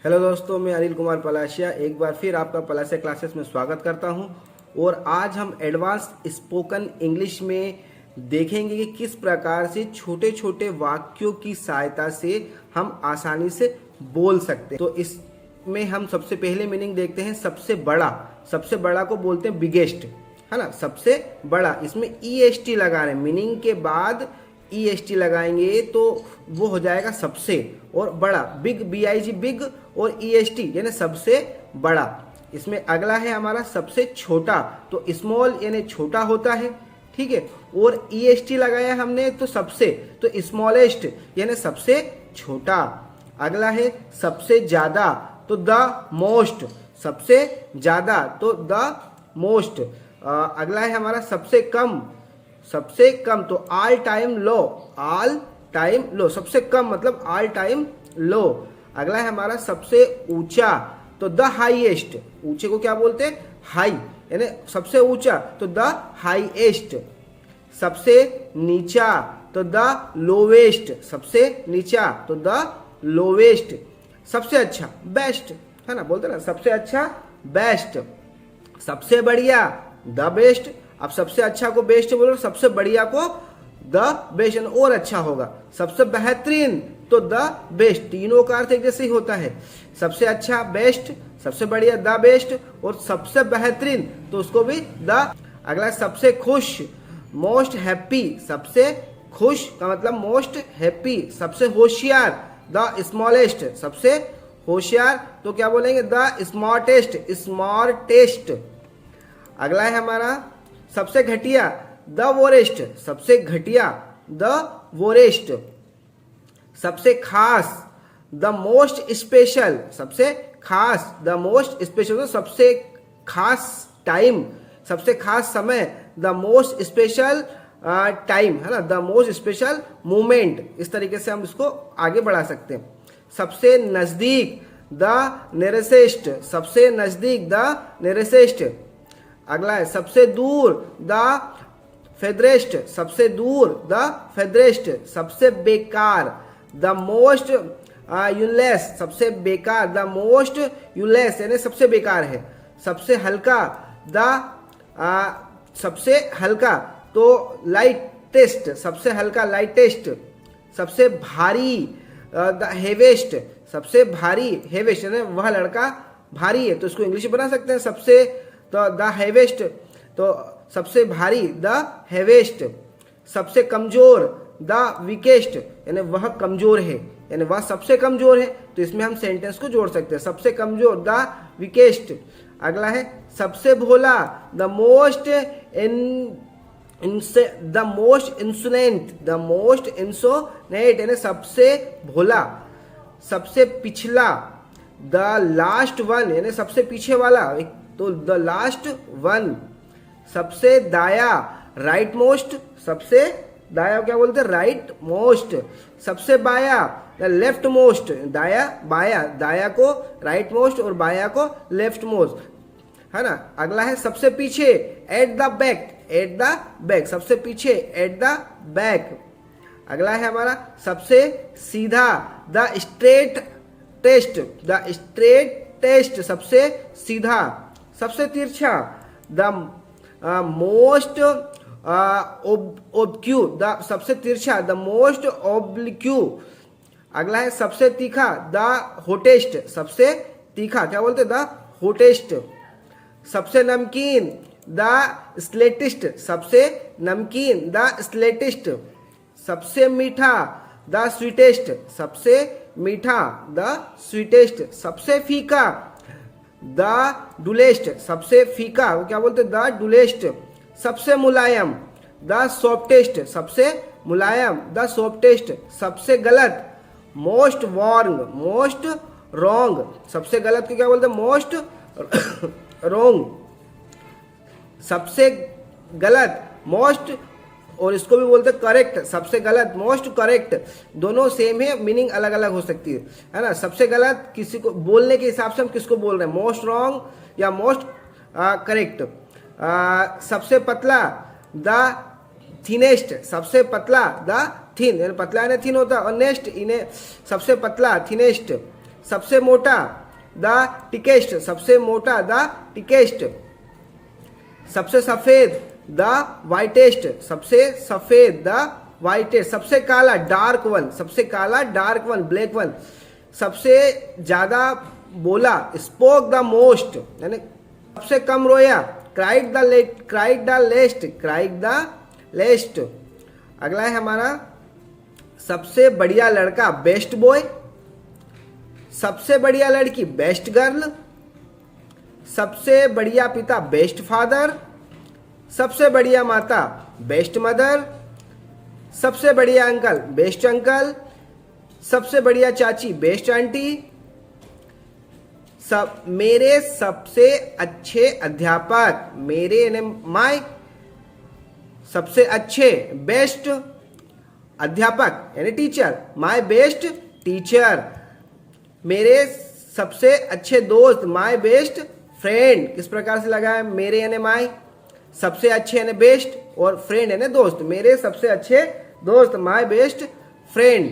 Hello दोस्तों, मैं अनिल कुमार पलाशिया एक बार फिर आपका पलाशिया क्लासेस में स्वागत करता हूं। और आज हम एडवांस स्पोकन इंग्लिश में देखेंगे कि किस प्रकार से छोटे छोटे वाक्यों की सहायता से हम आसानी से बोल सकते हैं। तो इसमें हम सबसे पहले मीनिंग देखते हैं सबसे बड़ा। सबसे बड़ा को बोलते हैं बिगेस्ट, है ना, सबसे बड़ा। इसमें EST लगा रहे हैं, मीनिंग के बाद EST लगाएंगे तो वो हो जाएगा सबसे। और बड़ा, बिग, BIG बिग, और EST यानी सबसे बड़ा। इसमें अगला है हमारा सबसे छोटा, तो स्मॉल यानी छोटा होता है, ठीक है। और EST लगाया हमने तो सबसे, तो स्मॉलेस्ट यानी सबसे छोटा। अगला है सबसे ज्यादा, तो द मोस्ट, सबसे ज्यादा तो द मोस्ट। अगला है हमारा सबसे कम, सबसे कम तो ऑल टाइम लो, ऑल टाइम लो, सबसे कम मतलब ऑल टाइम लो। अगला है हमारा सबसे ऊंचा, तो द हाईएस्ट, ऊंचे को क्या बोलते हैं, हाई, यानी सबसे ऊंचा तो द हाईएस्ट। सबसे नीचा तो द लोवेस्ट, सबसे नीचा तो द लोवेस्ट। सबसे अच्छा बेस्ट, है ना, बोलते ना सबसे अच्छा बेस्ट। सबसे बढ़िया द बेस्ट। अब सबसे अच्छा को बेस्ट बोलो, सबसे बढ़िया को द बेस्ट और अच्छा होगा। सबसे बेहतरीन तो द बेस्ट, तीनों का अर्थ एक जैसे ही होता है। सबसे अच्छा बेस्ट, सबसे बढ़िया द बेस्ट, और सबसे बेहतरीन तो उसको भी द। अगला सबसे खुश, मोस्ट हैप्पी, सबसे खुश का मतलब मोस्ट हैप्पी। सबसे होशियार द स्मॉलेस्ट, सबसे होशियार तो क्या बोलेंगे द स्मार्टेस्ट, स्मार्टेस्ट। अगला है हमारा सबसे घटिया द वोरेस्ट, सबसे घटिया द वोरेस्ट। सबसे खास द मोस्ट स्पेशल, सबसे खास द मोस्ट स्पेशल तो सबसे खास टाइम, सबसे खास समय द मोस्ट स्पेशल टाइम, है ना, द मोस्ट स्पेशल मोमेंट। इस तरीके से हम इसको आगे बढ़ा सकते हैं। सबसे नजदीक द नियरेस्ट, सबसे नजदीक द नियरेस्ट। अगला है सबसे दूर द फेदरेस्ट, सबसे दूर द फेदरेस्ट। सबसे बेकार द मोस्ट यूजलेस, सबसे बेकार द मोस्ट यूजलेस यानी सबसे बेकार है। सबसे हल्का द सबसे हल्का तो लाइटेस्ट, सबसे हल्का लाइटेस्ट। सबसे भारी द हेवेस्ट, सबसे भारी हेवेस्ट यानी वह लड़का भारी है, तो इसको इंग्लिश में बना सकते हैं सबसे तो द हेवेस्ट, तो सबसे भारी द हेवेस्ट। सबसे कमजोर द वीकेस्ट यानी वह कमजोर है, यानी वह सबसे कमजोर है, तो इसमें हम सेंटेंस को जोड़ सकते हैं सबसे कमजोर द वीकेस्ट। अगला है सबसे भोला the most the most insolent, the most insolent यानी सबसे भोला। सबसे पिछला द लास्ट वन यानी सबसे पीछे वाला, तो द लास्ट वन। सबसे दाया राइट मोस्ट, सबसे दाया क्या बोलते हैं राइट मोस्ट। सबसे बाया लेफ्ट मोस्ट, दाया बाया, दाया को राइट मोस्ट और बाया को लेफ्ट मोस्ट, है ना। अगला है सबसे पीछे at the back, at the back, सबसे पीछे एट द बैक। अगला है हमारा सबसे सीधा the straight test, the straight test सबसे सीधा। सबसे तिरछा द मोस्ट ओब्क्यू, द सबसे तिरछा द मोस्ट ओब्लिक्यू। अगला है सबसे तीखा द होटेस्ट, सबसे तीखा क्या बोलते द होटेस्ट। सबसे नमकीन द स्लेटिस्ट, सबसे नमकीन द स्लेटिस्ट। सबसे मीठा द स्वीटेस्ट, सबसे मीठा द स्वीटेस्ट। सबसे फीका द डुलेस्ट, सबसे फीका वो क्या बोलते द डुलेस्ट। सबसे मुलायम द सॉफ्टेस्ट, सबसे मुलायम द सॉफ्टेस्ट। सबसे गलत मोस्ट रॉन्ग, मोस्ट रॉन्ग, सबसे गलत को क्या बोलते मोस्ट रॉन्ग। सबसे गलत मोस्ट, और इसको भी बोलते करेक्ट, सबसे गलत मोस्ट करेक्ट। दोनों सेम है, मीनिंग अलग अलग हो सकती है ना। सबसे गलत किसी को बोलने के हिसाब से हम किसको बोल रहे हैं, मोस्ट रॉन्ग या मोस्ट करेक्ट। सबसे पतला द थिनेस्ट, सबसे पतला द थिन, पतला यानी थिन होता है, और नेस्ट इन्हें सबसे पतला थिनेस्ट। सबसे मोटा, द टिकेस्ट, सबसे मोटा, द टिकेस्ट। सबसे सफेद, द वाइटेस्ट, सबसे सफेद, द वाइटेस्ट। सबसे काला, डार्क वन, सबसे काला, डार्क वन, ब्लैक वन। सबसे ज्यादा बोला, स्पोक द मोस्ट, यानी सबसे कम रोया, cried the late, cried the least, cried the least. अगला है हमारा सबसे बढ़िया लड़का, बेस्ट बॉय। सबसे बढ़िया लड़की, बेस्ट गर्ल। सबसे बढ़िया पिता, बेस्ट फादर। सबसे बढ़िया माता, बेस्ट मदर। सबसे बढ़िया अंकल, बेस्ट अंकल। सबसे बढ़िया चाची, बेस्ट आंटी। मेरे सबसे अच्छे अध्यापक, मेरे यानी माय, सबसे अच्छे, बेस्ट अध्यापक यानी टीचर, माय बेस्ट टीचर। मेरे सबसे अच्छे दोस्त, माय बेस्ट फ्रेंड। किस प्रकार से लगा है, मेरे यानी माय, सबसे अच्छे यानी बेस्ट, और फ्रेंड यानी दोस्त। मेरे सबसे अच्छे दोस्त, माय बेस्ट फ्रेंड।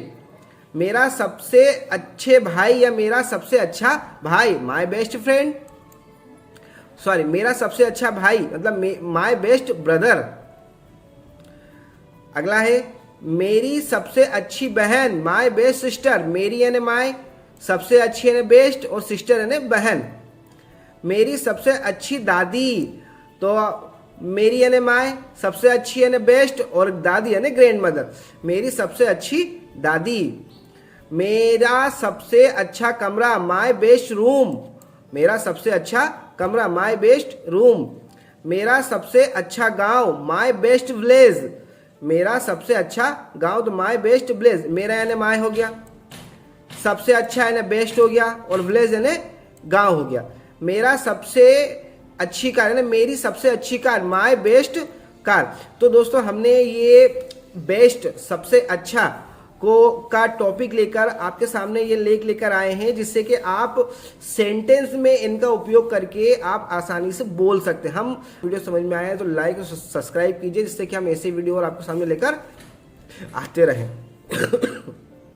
मेरा सबसे अच्छे भाई या मेरा सबसे अच्छा भाई, माय बेस्ट फ्रेंड। सॉरी, मेरा सबसे अच्छा भाई मतलब माय बेस्ट ब्रदर। अगला है मेरी सबसे अच्छी बहन, माय बेस्ट सिस्टर। मेरी यानी माय, सबसे अच्छी यानी बेस्ट, और सिस्टर यानी बहन। मेरी सबसे अच्छी दादी, तो मेरी यानी माय, सबसे अच्छी यानी बेस्ट, और दादी यानी ग्रैंड मदर। मेरी सबसे अच्छी दादी। मेरा सबसे अच्छा कमरा, माय बेस्ट रूम। मेरा सबसे अच्छा कमरा, माय बेस्ट रूम। मेरा सबसे अच्छा गांव, माय बेस्ट विलेज। मेरा सबसे अच्छा गांव, तो माय बेस्ट विलेज। मेरा यानी माय हो गया, सबसे अच्छा यानी बेस्ट हो गया, और विलेज यानी गांव हो गया। मेरा सबसे अच्छी कार यानी मेरी सबसे अच्छी कार, माय बेस्ट कार। तो दोस्तों हमने ये बेस्ट, सबसे अच्छा को का टॉपिक लेकर आपके सामने ये लेख लेकर आए हैं, जिससे कि आप सेंटेंस में इनका उपयोग करके आप आसानी से बोल सकते हैं। हम वीडियो समझ में आया है तो लाइक और सब्सक्राइब कीजिए, जिससे कि हम ऐसे वीडियो और आपके सामने लेकर आते रहें।